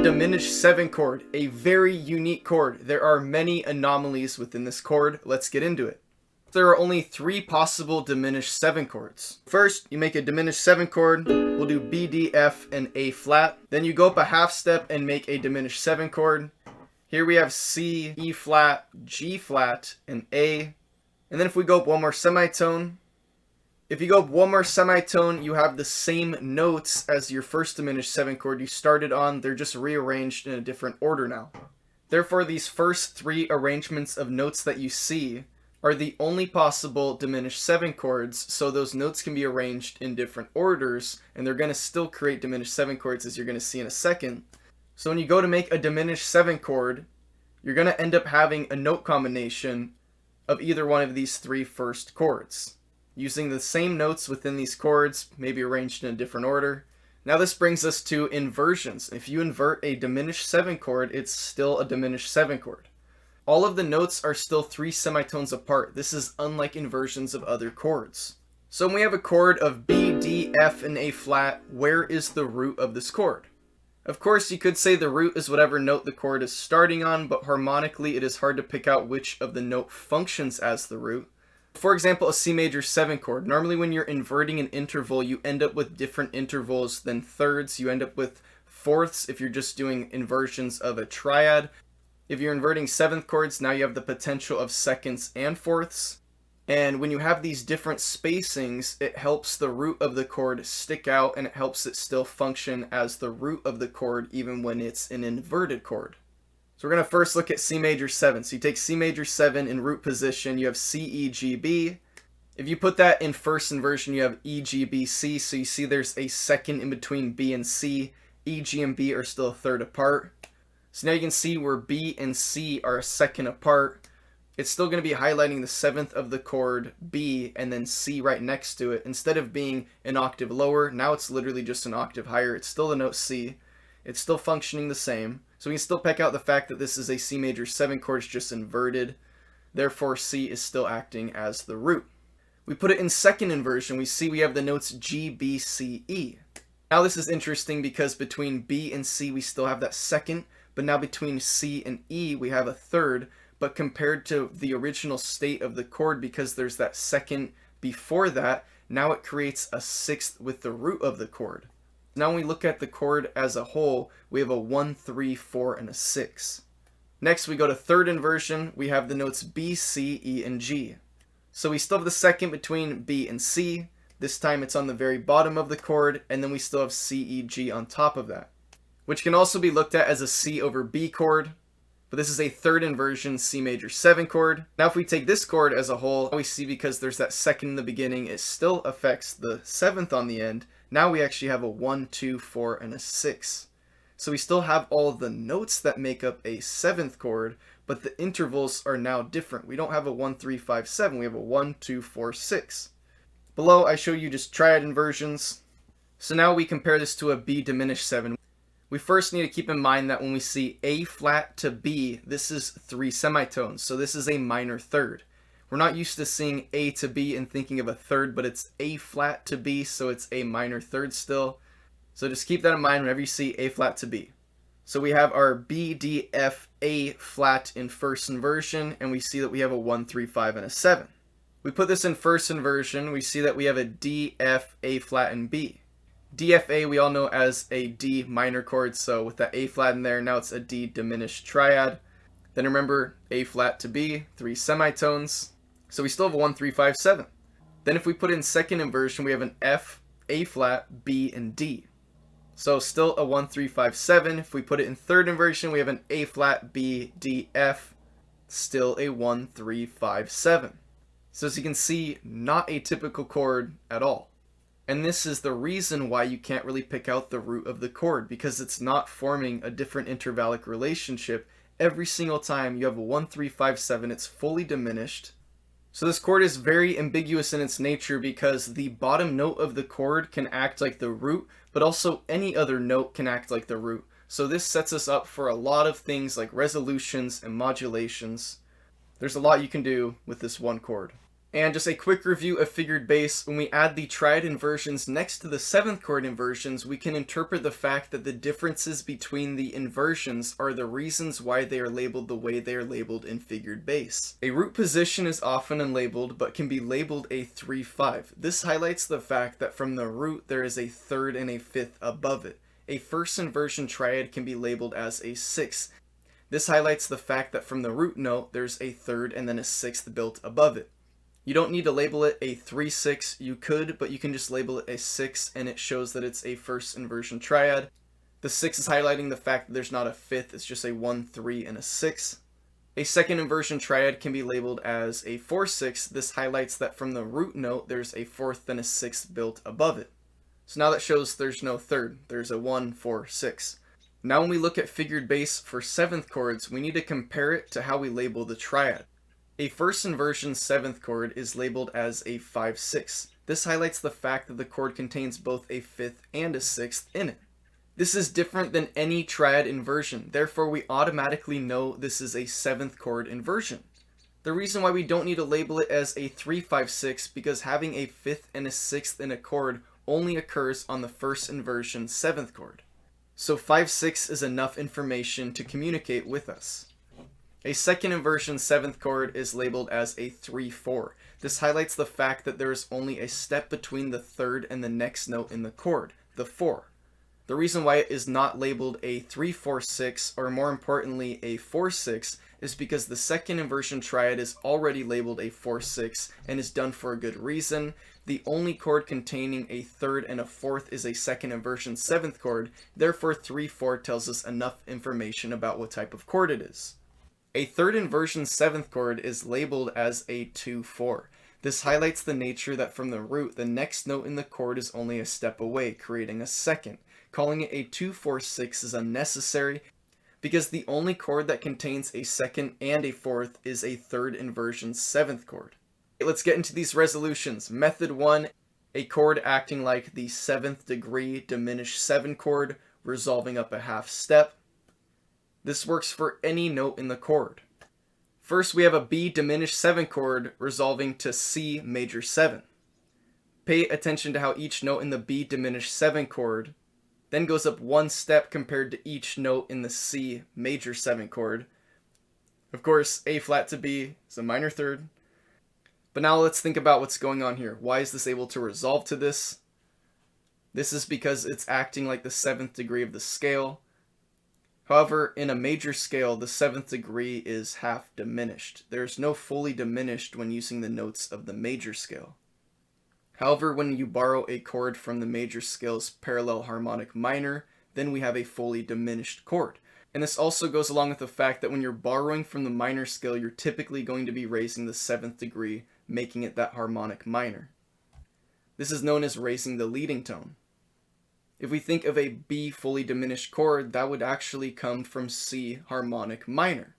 diminished 7 chord, a very unique chord. There are many anomalies within this chord. Let's get into it. There are only 3 possible diminished 7 chords. First, you make a diminished 7 chord. We'll do B, D, F, and A flat. Then you go up a half step and make a diminished 7 chord. Here we have C, E flat, G flat, and A. And then if we go up one more semitone, you have the same notes as your first diminished 7 chord you started on. They're just rearranged in a different order now. Therefore, these first 3 arrangements of notes that you see are the only possible diminished 7 chords, so those notes can be arranged in different orders, and they're going to still create diminished 7 chords, as you're going to see in a second. So when you go to make a diminished 7 chord, you're going to end up having a note combination of either one of these 3 first chords, using the same notes within these chords, maybe arranged in a different order. Now this brings us to inversions. If you invert a diminished 7 chord, it's still a diminished 7 chord. All of the notes are still 3 semitones apart. This is unlike inversions of other chords. So when we have a chord of B, D, F, and A flat, where is the root of this chord? Of course, you could say the root is whatever note the chord is starting on, but harmonically it is hard to pick out which of the note functions as the root. For example, a C major 7 chord. Normally when you're inverting an interval, you end up with different intervals than thirds. You end up with fourths if you're just doing inversions of a triad. If you're inverting 7th chords, now you have the potential of seconds and fourths. And when you have these different spacings, it helps the root of the chord stick out, and it helps it still function as the root of the chord even when it's an inverted chord. So we're going to first look at C major 7. So you take C major 7 in root position, you have C, E, G, B. If you put that in first inversion, you have E, G, B, C. So you see there's a second in between B and C. E, G, and B are still a third apart. So now you can see where B and C are a second apart. It's still going to be highlighting the 7th of the chord B and then C right next to it. Instead of being an octave lower, now it's literally just an octave higher. It's still the note C. It's still functioning the same. So we can still pick out the fact that this is a C major 7 chord, it's just inverted. Therefore, C is still acting as the root. We put it in second inversion. We see we have the notes G, B, C, E. Now this is interesting because between B and C we still have that second, but now between C and E we have a third. But compared to the original state of the chord, because there's that second before that, now it creates a 6th with the root of the chord. Now when we look at the chord as a whole, we have a 1, 3, 4, and a 6. Next we go to third inversion. We have the notes B, C, E, and G. So we still have the second between B and C. This time it's on the very bottom of the chord, and then we still have C, E, G on top of that, which can also be looked at as a C over B chord. But this is a third inversion C major 7 chord. Now if we take this chord as a whole, we see because there's that second in the beginning, it still affects the 7th on the end. Now we actually have a 1, 2, 4, and a 6. So we still have all of the notes that make up a 7th chord, but the intervals are now different. We don't have a 1, 3, 5, 7. We have a 1, 2, 4, 6. Below I show you just triad inversions. So now we compare this to a B diminished 7. We first need to keep in mind that when we see A flat to B, this is 3 semitones, so this is a minor third. We're not used to seeing A to B and thinking of a third, but it's A flat to B, so it's a minor third still. So just keep that in mind whenever you see A flat to B. So we have our B, D, F, A flat in first inversion, and we see that we have a 1, 3, 5, and a 7. We put this in first inversion, we see that we have a D, F, A flat, and B. DFA we all know as a D minor chord, so with that A flat in there, now it's a D diminished triad. Then remember, A flat to B, 3 semitones, so we still have a 1, 3, 5, 7. Then if we put in second inversion, we have an F, A flat, B, and D. So still a 1, 3, 5, 7. If we put it in third inversion, we have an A flat, B, D, F, still a 1, 3, 5, 7. So as you can see, not a typical chord at all. And this is the reason why you can't really pick out the root of the chord, because it's not forming a different intervallic relationship. Every single time you have a 1, 3, 5, 7, it's fully diminished. So this chord is very ambiguous in its nature because the bottom note of the chord can act like the root, but also any other note can act like the root. So this sets us up for a lot of things like resolutions and modulations. There's a lot you can do with this one chord. And just a quick review of figured bass, when we add the triad inversions next to the 7th chord inversions, we can interpret the fact that the differences between the inversions are the reasons why they are labeled the way they are labeled in figured bass. A root position is often unlabeled, but can be labeled a 3/5. This highlights the fact that from the root there is a 3rd and a 5th above it. A first inversion triad can be labeled as a 6. This highlights the fact that from the root note there's a 3rd and then a 6th built above it. You don't need to label it a 3/6, you could, but you can just label it a 6 and it shows that it's a first inversion triad. The 6 is highlighting the fact that there's not a 5th, it's just a 1, 3, and a 6. A second inversion triad can be labeled as a 4/6. This highlights that from the root note there's a 4th and a 6th built above it. So now that shows there's no 3rd, there's a 1, 4, 6. Now when we look at figured bass for 7th chords, we need to compare it to how we label the triad. A first inversion 7th chord is labeled as a 5/6. This highlights the fact that the chord contains both a 5th and a 6th in it. This is different than any triad inversion, therefore we automatically know this is a 7th chord inversion. The reason why we don't need to label it as a 3/5/6 because having a 5th and a 6th in a chord only occurs on the first inversion 7th chord. So 5/6 is enough information to communicate with us. A second inversion 7th chord is labeled as a 3/4. This highlights the fact that there is only a step between the 3rd and the next note in the chord, the 4. The reason why it is not labeled a 3/4/6 or more importantly a 4/6 is because the second inversion triad is already labeled a 4/6 and is done for a good reason. The only chord containing a 3rd and a 4th is a second inversion 7th chord, therefore 3/4 tells us enough information about what type of chord it is. A third inversion 7th chord is labeled as a 2/4. This highlights the nature that from the root, the next note in the chord is only a step away, creating a second. Calling it a 2/4/6 is unnecessary because the only chord that contains a second and a 4th is a third inversion 7th chord. Let's get into these resolutions. Method 1, a chord acting like the 7th degree diminished 7 chord, resolving up a half step. This works for any note in the chord. First, we have a B diminished 7 chord resolving to C major 7. Pay attention to how each note in the B diminished 7 chord then goes up one step compared to each note in the C major 7 chord. Of course, A flat to B is a minor third. But now let's think about what's going on here. Why is this able to resolve to this? This is because it's acting like the 7th degree of the scale. However, in a major scale, the 7th degree is half diminished. There's no fully diminished when using the notes of the major scale. However, when you borrow a chord from the major scale's parallel harmonic minor, then we have a fully diminished chord. And this also goes along with the fact that when you're borrowing from the minor scale, you're typically going to be raising the 7th degree, making it that harmonic minor. This is known as raising the leading tone. If we think of a B fully diminished chord, that would actually come from C harmonic minor.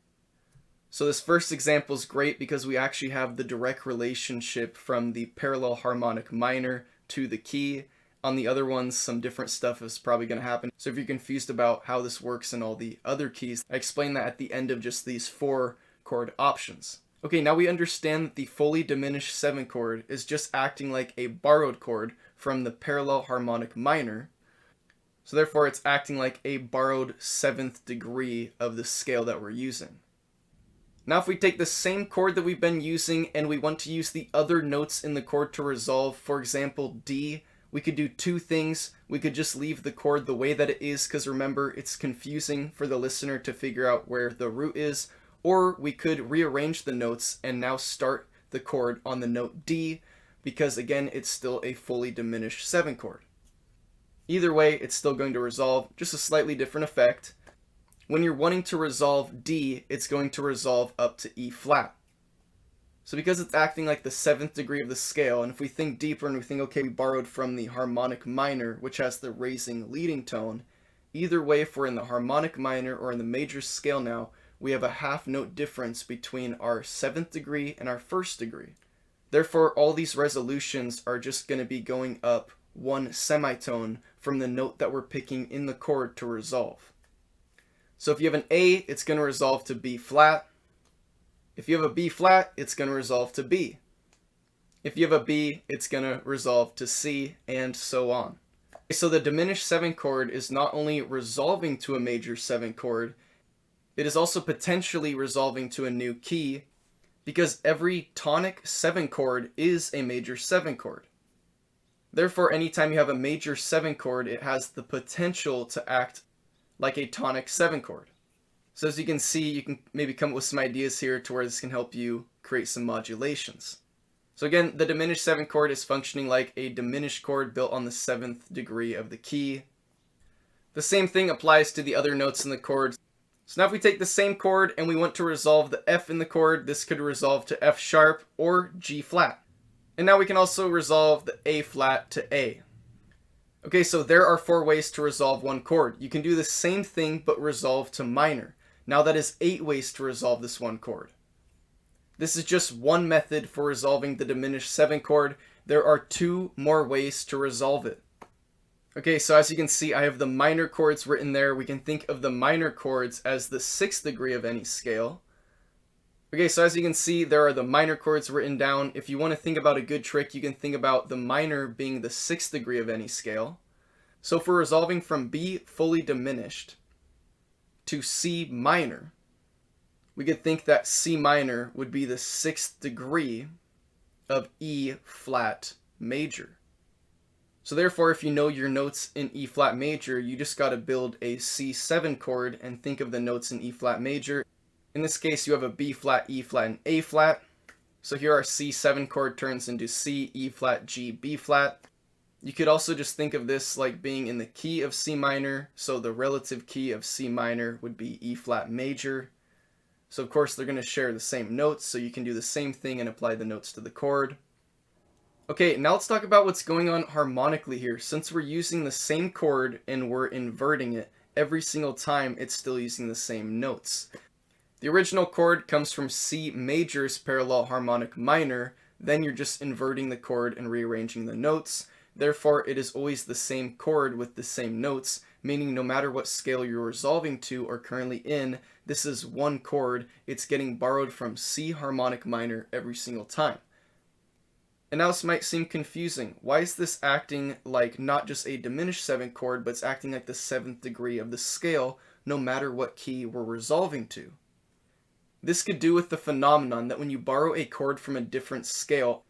So this first example is great because we actually have the direct relationship from the parallel harmonic minor to the key. On the other ones, some different stuff is probably going to happen. So if you're confused about how this works in all the other keys, I explain that at the end of just these 4 chord options. Okay, now we understand that the fully diminished 7 chord is just acting like a borrowed chord from the parallel harmonic minor. So therefore it's acting like a borrowed 7th degree of the scale that we're using. Now if we take the same chord that we've been using and we want to use the other notes in the chord to resolve, for example D, we could do two things. We could just leave the chord the way that it is, because remember, it's confusing for the listener to figure out where the root is, or we could rearrange the notes and now start the chord on the note D, because again, it's still a fully diminished 7 chord. Either way, it's still going to resolve, just a slightly different effect. When you're wanting to resolve D, it's going to resolve up to E flat. So because it's acting like the 7th degree of the scale, and if we think deeper and we think, okay, we borrowed from the harmonic minor, which has the raising leading tone, either way, if we're in the harmonic minor or in the major scale now, we have a half note difference between our 7th degree and our 1st degree. Therefore, all these resolutions are just going to be going up one semitone from the note that we're picking in the chord to resolve. So if you have an A, it's going to resolve to B flat. If you have a B flat, it's going to resolve to B. If you have a B, it's going to resolve to C, and so on. So the diminished 7 chord is not only resolving to a major 7 chord, it is also potentially resolving to a new key, because every tonic 7 chord is a major 7 chord. Therefore, anytime you have a major 7 chord, it has the potential to act like a tonic 7 chord. So as you can see, you can maybe come up with some ideas here to where this can help you create some modulations. So again, the diminished 7 chord is functioning like a diminished chord built on the 7th degree of the key. The same thing applies to the other notes in the chord. So now if we take the same chord and we want to resolve the F in the chord, this could resolve to F sharp or G flat. And now we can also resolve the A flat to A. Okay, so there are 4 ways to resolve one chord. You can do the same thing but resolve to minor. Now that is 8 ways to resolve this one chord. This is just one method for resolving the diminished 7 chord. There are 2 more ways to resolve it. Okay, so as you can see, I have the minor chords written there. We can think of the minor chords as the 6th degree of any scale. Okay, so as you can see, there are the minor chords written down. If you want to think about a good trick, you can think about the minor being the 6th degree of any scale. So if we're resolving from B fully diminished to C minor, we could think that C minor would be the 6th degree of E flat major. So therefore, if you know your notes in E flat major, you just got to build a C7 chord and think of the notes in E flat major. In this case, you have a B flat, E flat, and A flat. So here our C7 chord turns into C, E flat, G, B flat. You could also just think of this like being in the key of C minor. So the relative key of C minor would be E flat major. So of course they're going to share the same notes, so you can do the same thing and apply the notes to the chord. Okay, now let's talk about what's going on harmonically here. Since we're using the same chord and we're inverting it, every single time it's still using the same notes. The original chord comes from C major's parallel harmonic minor, then you're just inverting the chord and rearranging the notes. Therefore, it is always the same chord with the same notes, meaning no matter what scale you're resolving to or currently in, this is one chord. It's getting borrowed from C harmonic minor every single time. And now this might seem confusing. Why is this acting like not just a diminished 7 chord, but it's acting like the 7th degree of the scale, no matter what key we're resolving to? This could do with the phenomenon that when you borrow a chord from a different scale,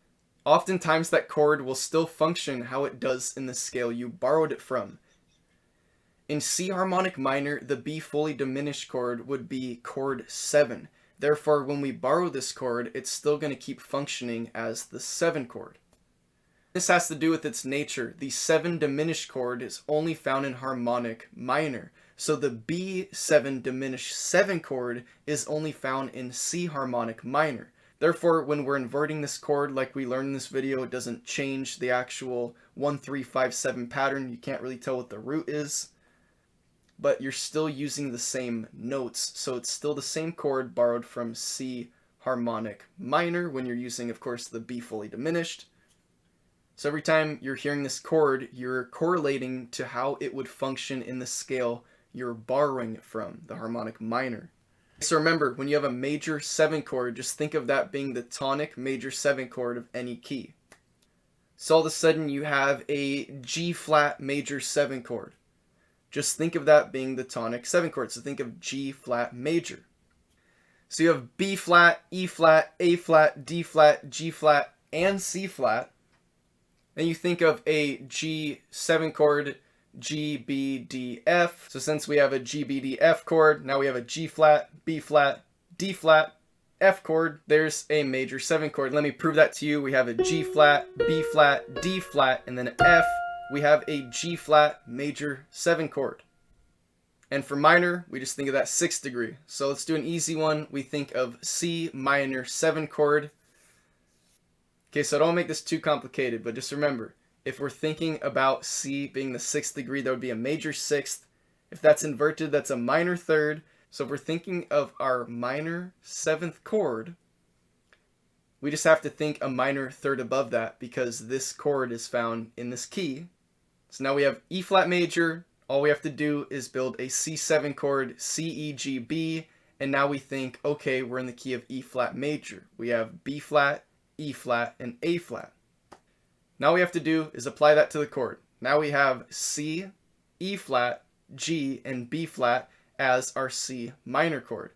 oftentimes that chord will still function how it does in the scale you borrowed it from. In C harmonic minor, the B fully diminished chord would be chord 7. Therefore, when we borrow this chord, it's still going to keep functioning as the 7 chord. This has to do with its nature. The 7 diminished chord is only found in harmonic minor. So the B7 diminished 7 chord is only found in C harmonic minor. Therefore, when we're inverting this chord like we learned in this video, it doesn't change the actual 1-3-5-7 pattern. You can't really tell what the root is. But you're still using the same notes. So it's still the same chord borrowed from C harmonic minor when you're using, of course, the B fully diminished. So every time you're hearing this chord, you're correlating to how it would function in the scale you're borrowing it from, the harmonic minor. So remember, when you have a major 7 chord, just think of that being the tonic major 7 chord of any key. So all of a sudden you have a G flat major 7 chord. Just think of that being the tonic 7 chord. So think of G flat major. So you have B flat, E flat, A flat, D flat, G flat, and C flat. Then you think of a G7 chord, G, B, D, F. So since we have a G, B, D, F chord, now we have a G flat, B flat, D flat, F chord. There's a major 7 chord. Let me prove that to you. We have a G flat, B flat, D flat, and then an F. We have a G flat major 7 chord. And for minor, we just think of that 6th degree. So let's do an easy one. We think of C minor 7 chord. Okay, so don't make this too complicated, but just remember, if we're thinking about C being the 6th degree, that would be a major 6th. If that's inverted, that's a minor 3rd. So if we're thinking of our minor 7th chord, we just have to think a minor 3rd above that because this chord is found in this key. So now we have E flat major. All we have to do is build a C7 chord, C, E, G, B, and now we think, okay, we're in the key of E flat major. We have B flat, E flat, and A flat. Now all we have to do is apply that to the chord. Now we have C, E flat, G, and B flat as our C minor chord.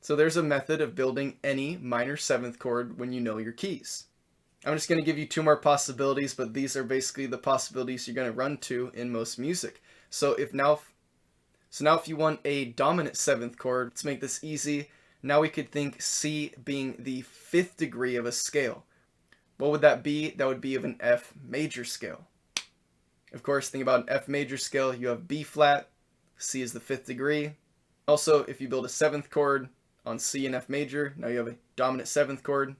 So there's a method of building any minor seventh chord when you know your keys. I'm just going to give you two more possibilities, but these are basically the possibilities you're going to run to in most music. So now if you want a dominant seventh chord, let's make this easy. Now we could think C being the fifth degree of a scale. What would that be? That would be of an F major scale. Of course, think about an F major scale. You have B flat, C is the fifth degree. Also, if you build a seventh chord on C and F major, now you have a dominant seventh chord.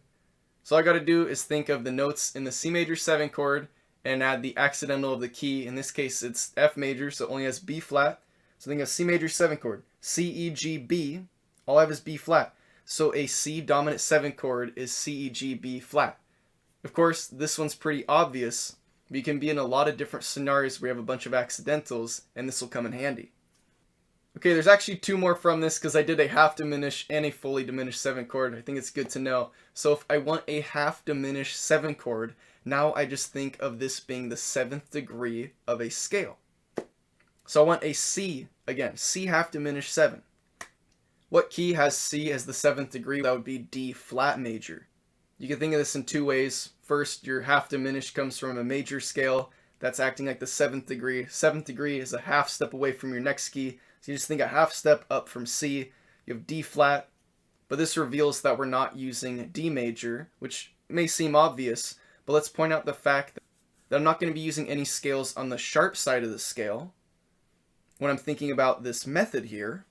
So all I got to do is think of the notes in the C major 7 chord and add the accidental of the key. In this case, it's F major, so it only has B flat. So think of C major 7 chord, C, E, G, B. All I have is B flat. So a C dominant 7 chord is C, E, G, B flat. Of course, this one's pretty obvious. We can be in a lot of different scenarios where we have a bunch of accidentals, and this will come in handy. Okay, there's actually two more from this because I did a half diminished and a fully diminished 7 chord. I think it's good to know. So if I want a half diminished 7 chord, now I just think of this being the 7th degree of a scale. So I want a C, again, C half diminished 7. What key has C as the 7th degree? That would be D flat major. You can think of this in two ways. First, your half diminished comes from a major scale that's acting like the 7th degree. 7th degree is a half step away from your next key. So you just think a half step up from C. You have D flat, but this reveals that we're not using D major, which may seem obvious, but let's point out the fact that I'm not going to be using any scales on the sharp side of the scale when I'm thinking about this method here.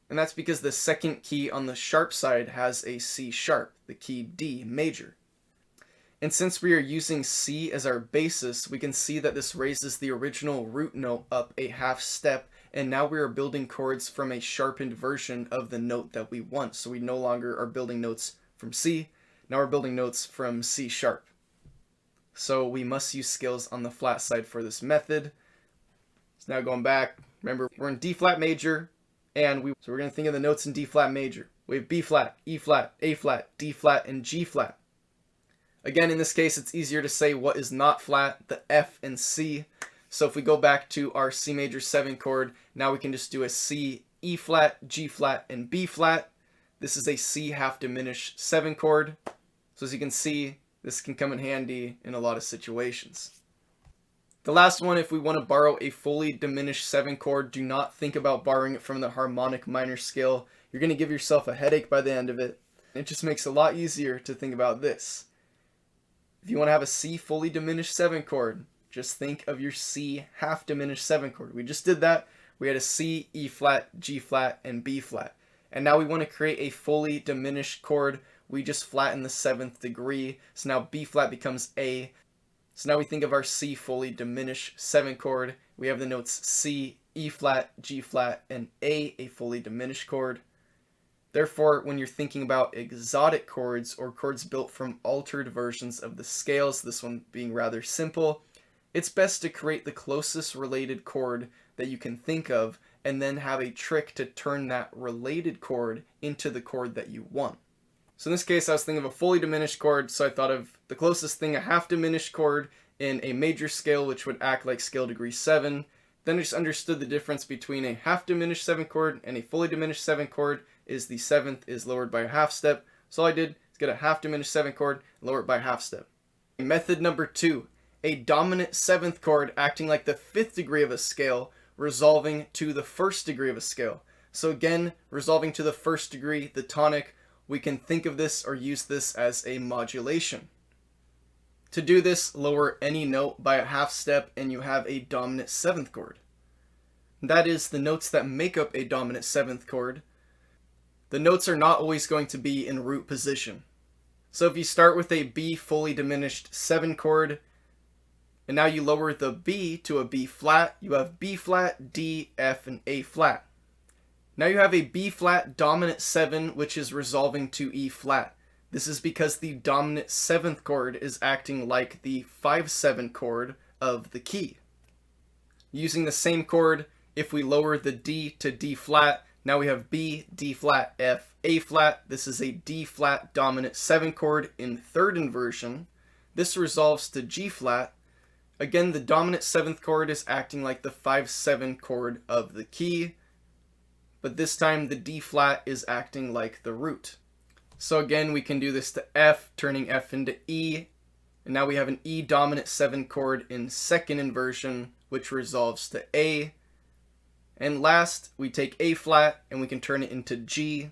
And that's because the second key on the sharp side has a C sharp, the key D major. And since we are using C as our basis, we can see that this raises the original root note up a half step, and now we are building chords from a sharpened version of the note that we want. So we no longer are building notes from C, now we're building notes from C sharp. So we must use scales on the flat side for this method. So now going back, remember we're in D flat major, and so we're going to think of the notes in D flat major. We have B flat, E flat, A flat, D flat, and G flat. Again, in this case, it's easier to say what is not flat, the F and C. So if we go back to our C major 7 chord, now we can just do a C, E flat, G flat, and B flat. This is a C half diminished 7 chord. So as you can see, this can come in handy in a lot of situations. The last one, if we want to borrow a fully diminished 7 chord, do not think about borrowing it from the harmonic minor scale. You're going to give yourself a headache by the end of it. It just makes it a lot easier to think about this. If you want to have a C fully diminished 7 chord, just think of your C half diminished 7 chord. We just did that. We had a C, E flat, G flat, and B flat. And now we want to create a fully diminished chord. We just flatten the 7th degree. So now B flat becomes A. So now we think of our C fully diminished 7 chord. We have the notes C, E flat, G flat, and A fully diminished chord. Therefore, when you're thinking about exotic chords or chords built from altered versions of the scales, this one being rather simple, it's best to create the closest related chord that you can think of and then have a trick to turn that related chord into the chord that you want. So in this case, I was thinking of a fully diminished chord, so I thought of the closest thing, a half diminished chord in a major scale, which would act like scale degree 7. Then I just understood the difference between a half diminished 7 chord and a fully diminished 7 chord is the 7th is lowered by a half step. So all I did is get a half diminished 7 chord and lower it by a half step. Method number 2, a dominant 7th chord acting like the 5th degree of a scale, resolving to the 1st degree of a scale. So again, resolving to the 1st degree, the tonic, we can think of this or use this as a modulation. To do this, lower any note by a half step and you have a dominant 7th chord. That is, the notes that make up a dominant 7th chord. The notes are not always going to be in root position. So if you start with a B fully diminished 7 chord, and now you lower the B to a B flat, you have B flat, D, F, and A flat. Now you have a B flat dominant 7, which is resolving to E flat. This is because the dominant 7th chord is acting like the 5/7 chord of the key. Using the same chord, if we lower the D to D flat, Now we have B, D flat, F, A flat. This is a D flat dominant 7 chord in third inversion. This resolves to G flat. Again, the dominant 7th chord is acting like the 5-7 chord of the key, but this time the D flat is acting like the root. So again, we can do this to F, turning F into E, and now we have an E dominant 7 chord in second inversion, which resolves to A. And last, we take A flat and we can turn it into G,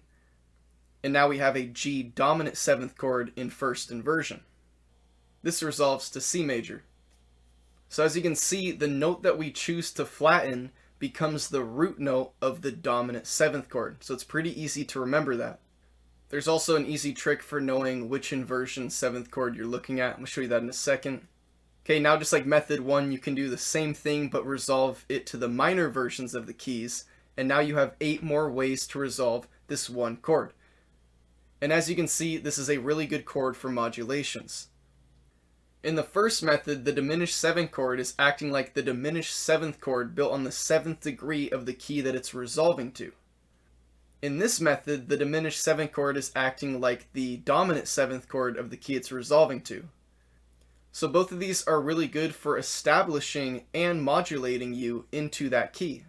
and now we have a G dominant 7th chord in first inversion. This resolves to C major. So as you can see, the note that we choose to flatten becomes the root note of the dominant 7th chord. So it's pretty easy to remember that. There's also an easy trick for knowing which inversion 7th chord you're looking at. I'm going to show you that in a second. Okay, now just like method 1, you can do the same thing but resolve it to the minor versions of the keys. And now you have 8 more ways to resolve this one chord. And as you can see, this is a really good chord for modulations. In the first method, the diminished 7th chord is acting like the diminished 7th chord built on the 7th degree of the key that it's resolving to. In this method, the diminished 7th chord is acting like the dominant 7th chord of the key it's resolving to. So both of these are really good for establishing and modulating you into that key.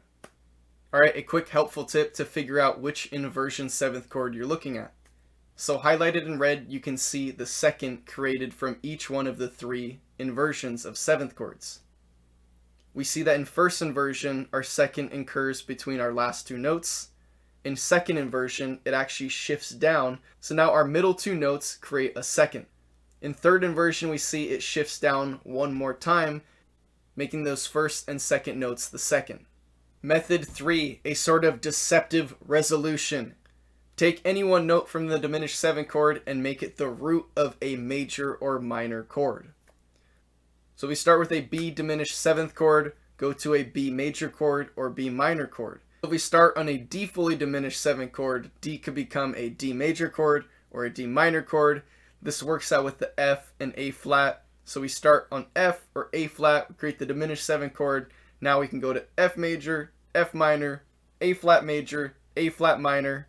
Alright, a quick helpful tip to figure out which inversion 7th chord you're looking at. So highlighted in red, you can see the second created from each one of the 3 inversions of 7th chords. We see that in first inversion, our second occurs between our last 2 notes. In second inversion, it actually shifts down, so now our middle 2 notes create a second. In third inversion, we see it shifts down one more time, making those first and second notes the second. Method 3, a sort of deceptive resolution. Take any one note from the diminished 7th chord and make it the root of a major or minor chord. So we start with a B diminished 7th chord, go to a B major chord or B minor chord. If we start on a D fully diminished 7th chord, D could become a D major chord or a D minor chord. This works out with the F and A flat. So we start on F or A flat, we create the diminished 7th chord. Now we can go to F major, F minor, A flat major, A flat minor.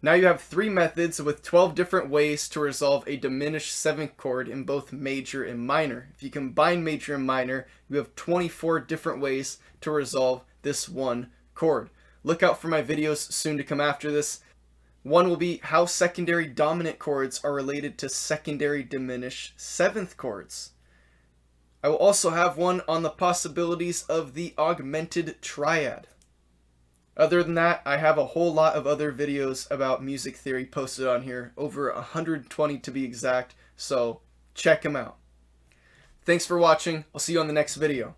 Now you have 3 methods with 12 different ways to resolve a diminished 7th chord in both major and minor. If you combine major and minor, you have 24 different ways to resolve this one chord. Look out for my videos soon to come after this. One will be how secondary dominant chords are related to secondary diminished 7th chords. I will also have one on the possibilities of the augmented triad. Other than that, I have a whole lot of other videos about music theory posted on here, over 120 to be exact, so check them out. Thanks for watching. I'll see you on the next video.